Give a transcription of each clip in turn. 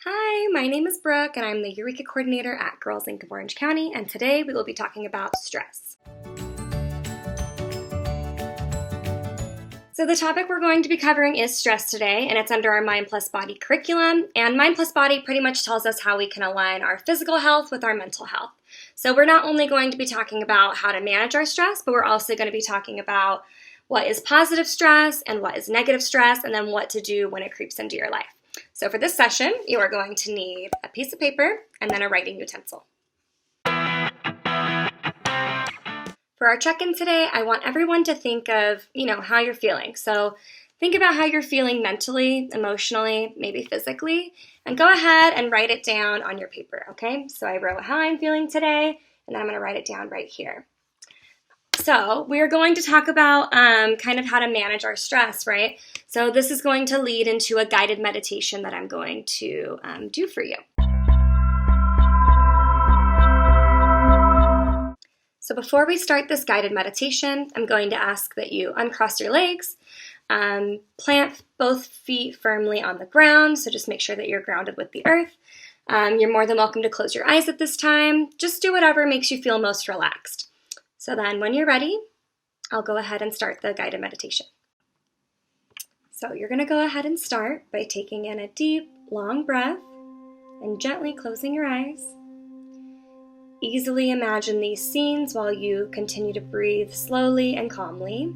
Hi, my name is Brooke and I'm the Eureka Coordinator at Girls Inc. of Orange County, and today we will be talking about stress. So the topic we're going to be covering is stress today, and it's under our Mind Plus Body curriculum, and Mind Plus Body pretty much tells us how we can align our physical health with our mental health. So we're not only going to be talking about how to manage our stress, but we're also going to be talking about what is positive stress and what is negative stress, and then what to do when it creeps into your life. So for this session, you are going to need a piece of paper and then a writing utensil. For our check-in today, I want everyone to think of, how you're feeling. So think about how you're feeling mentally, emotionally, maybe physically, and go ahead and write it down on your paper, okay? So I wrote how I'm feeling today, and then I'm going to write it down right here. So we are going to talk about kind of how to manage our stress, right? So this is going to lead into a guided meditation that I'm going to do for you. So before we start this guided meditation, I'm going to ask that you uncross your legs, plant both feet firmly on the ground, so just make sure that you're grounded with the earth. You're more than welcome to close your eyes at this time. Just do whatever makes you feel most relaxed. So then when you're ready, I'll go ahead and start the guided meditation. So you're going to go ahead and start by taking in a deep, long breath and gently closing your eyes. Easily imagine these scenes while you continue to breathe slowly and calmly.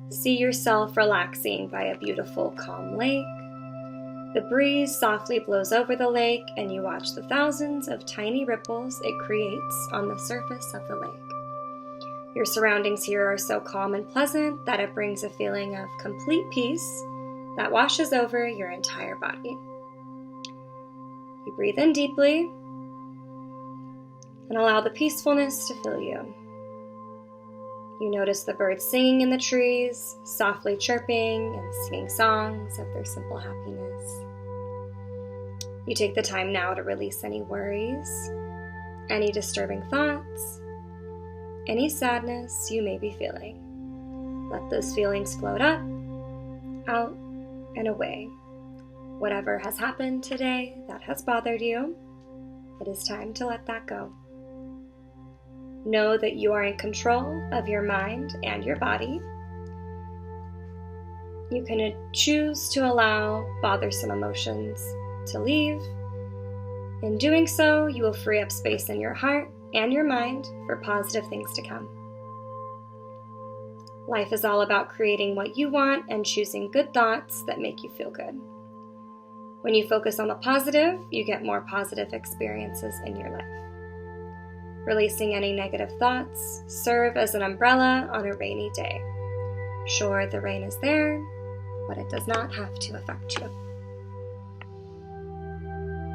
See yourself relaxing by a beautiful, calm lake. The breeze softly blows over the lake, and you watch the thousands of tiny ripples it creates on the surface of the lake. Your surroundings here are so calm and pleasant that it brings a feeling of complete peace that washes over your entire body. You breathe in deeply and allow the peacefulness to fill you. You notice the birds singing in the trees, softly chirping and singing songs of their simple happiness. You take the time now to release any worries, any disturbing thoughts, any sadness you may be feeling. Let those feelings float up, out, and away. Whatever has happened today that has bothered you, it is time to let that go. Know that you are in control of your mind and your body. You can choose to allow bothersome emotions to leave. In doing so, you will free up space in your heart and your mind for positive things to come. Life is all about creating what you want and choosing good thoughts that make you feel good. When you focus on the positive, you get more positive experiences in your life. Releasing any negative thoughts serve as an umbrella on a rainy day. Sure, the rain is there, but it does not have to affect you.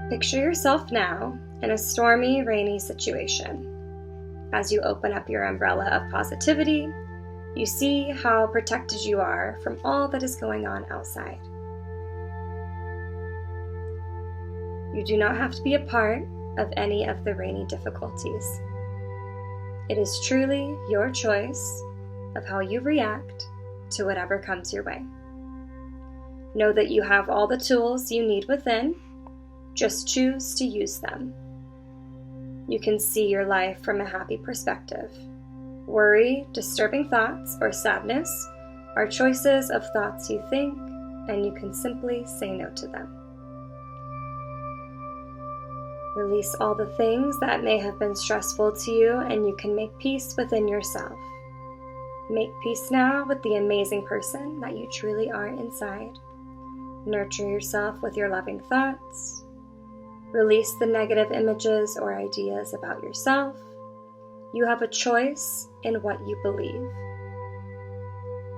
Picture yourself now in a stormy, rainy situation. As you open up your umbrella of positivity, you see how protected you are from all that is going on outside. You do not have to be a part of any of the rainy difficulties. It is truly your choice of how you react to whatever comes your way. Know that you have all the tools you need within. Just choose to use them. You can see your life from a happy perspective. Worry, disturbing thoughts, or sadness are choices of thoughts you think, and you can simply say no to them. Release all the things that may have been stressful to you, and you can make peace within yourself. Make peace now with the amazing person that you truly are inside. Nurture yourself with your loving thoughts. Release the negative images or ideas about yourself. You have a choice in what you believe.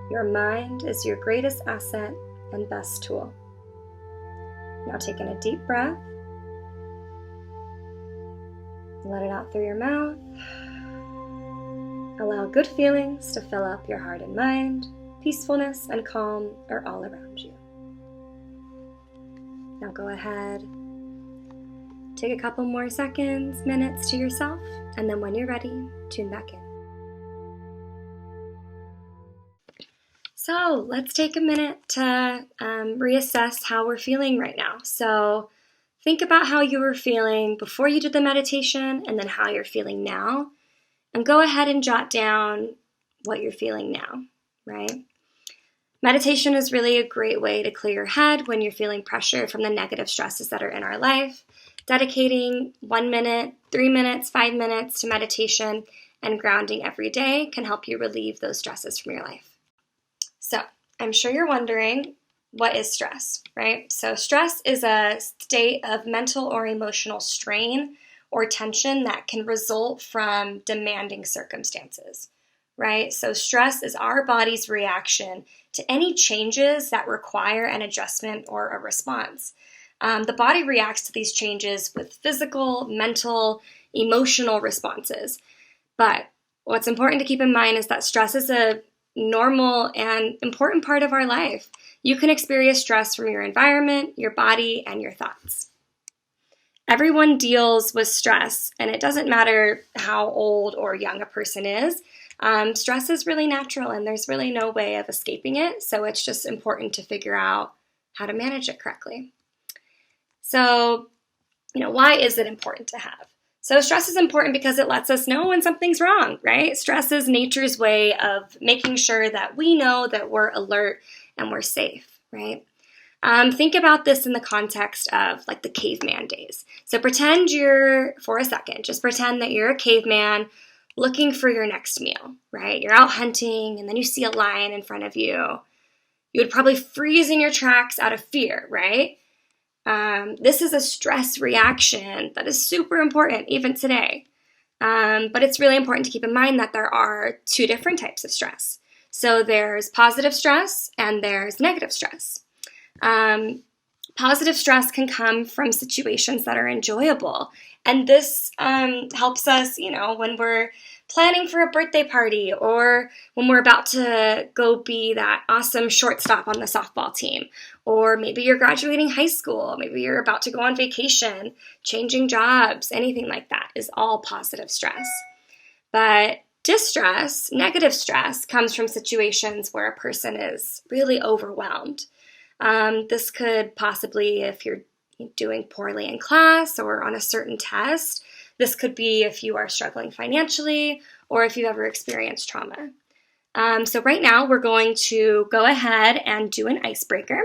Your mind is your greatest asset and best tool. Now take in a deep breath. Let it out through your mouth. Allow good feelings to fill up your heart and mind. Peacefulness and calm are all around you. Now go ahead. Take a couple more seconds, minutes to yourself, and then when you're ready, tune back in. So let's take a minute to reassess how we're feeling right now. So think about how you were feeling before you did the meditation and then how you're feeling now. And go ahead and jot down what you're feeling now, right? Meditation is really a great way to clear your head when you're feeling pressure from the negative stresses that are in our life. Dedicating 1 minute, 3 minutes, 5 minutes to meditation and grounding every day can help you relieve those stresses from your life. So, I'm sure you're wondering, what is stress, right? So stress is a state of mental or emotional strain or tension that can result from demanding circumstances, right? So stress is our body's reaction to any changes that require an adjustment or a response. The body reacts to these changes with physical, mental, emotional responses. But what's important to keep in mind is that stress is a normal and important part of our life. You can experience stress from your environment, your body, and your thoughts. Everyone deals with stress, and it doesn't matter how old or young a person is. Stress is really natural, and there's really no way of escaping it, so it's just important to figure out how to manage it correctly. So, why is it important to have? So stress is important because it lets us know when something's wrong, right? Stress is nature's way of making sure that we know that we're alert and we're safe, right? Think about this in the context of like the caveman days. So for a second, just pretend that you're a caveman looking for your next meal, right? You're out hunting and then you see a lion in front of you. You would probably freeze in your tracks out of fear, right? This is a stress reaction that is super important even today. But it's really important to keep in mind that there are two different types of stress. So there's positive stress and there's negative stress. Positive stress can come from situations that are enjoyable. And this helps us, when we're planning for a birthday party or when we're about to go be that awesome shortstop on the softball team. Or maybe you're graduating high school. Maybe you're about to go on vacation, changing jobs, anything like that is all positive stress. But distress, negative stress, comes from situations where a person is really overwhelmed. This could possibly, if you're doing poorly in class or on a certain test, this could be if you are struggling financially or if you've ever experienced trauma. So right now we're going to go ahead and do an icebreaker.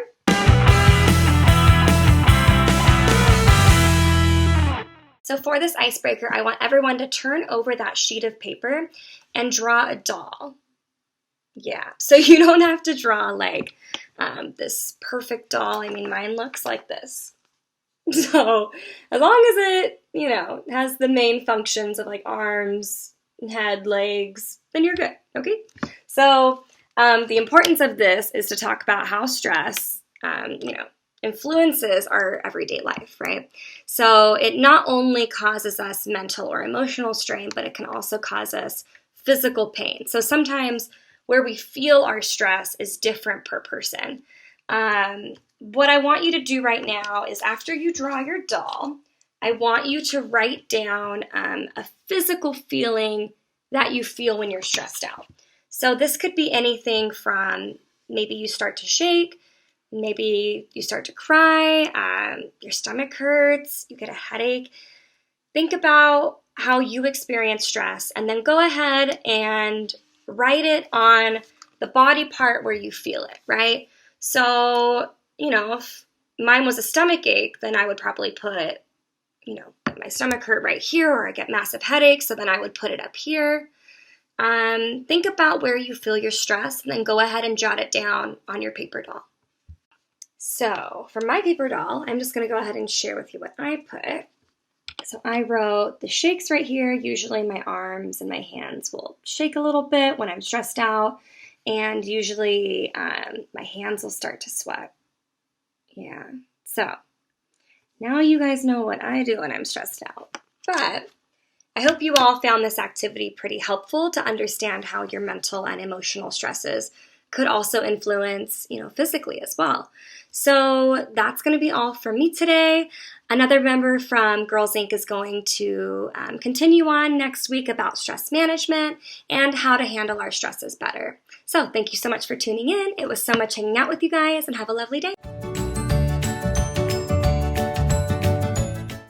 So for this icebreaker, I want everyone to turn over that sheet of paper and draw a doll. Yeah, so you don't have to draw like this perfect doll. I mean, mine looks like this. So as long as it, has the main functions of like arms, head, legs, then you're good, okay? So the importance of this is to talk about how stress, influences our everyday life, right? So it not only causes us mental or emotional strain, but it can also cause us physical pain. So sometimes where we feel our stress is different per person. What I want you to do right now is after you draw your doll, I want you to write down a physical feeling that you feel when you're stressed out. So this could be anything from maybe you start to shake, maybe you start to cry, your stomach hurts, you get a headache. Think about how you experience stress and then go ahead and write it on the body part where you feel it, right? So, if mine was a stomach ache, then I would probably put, my stomach hurt right here, or I get massive headaches, so then I would put it up here. Think about where you feel your stress and then go ahead and jot it down on your paper doll. So for my paper doll, I'm just going to go ahead and share with you what I put. So I wrote the shakes right here. Usually my arms and my hands will shake a little bit when I'm stressed out, and usually my hands will start to sweat. Yeah, so now you guys know what I do when I'm stressed out. But I hope you all found this activity pretty helpful to understand how your mental and emotional stresses could also influence, physically as well. So that's going to be all from me today. Another member from Girls Inc. is going to continue on next week about stress management and how to handle our stresses better. So thank you so much for tuning in. It was so much hanging out with you guys, and have a lovely day.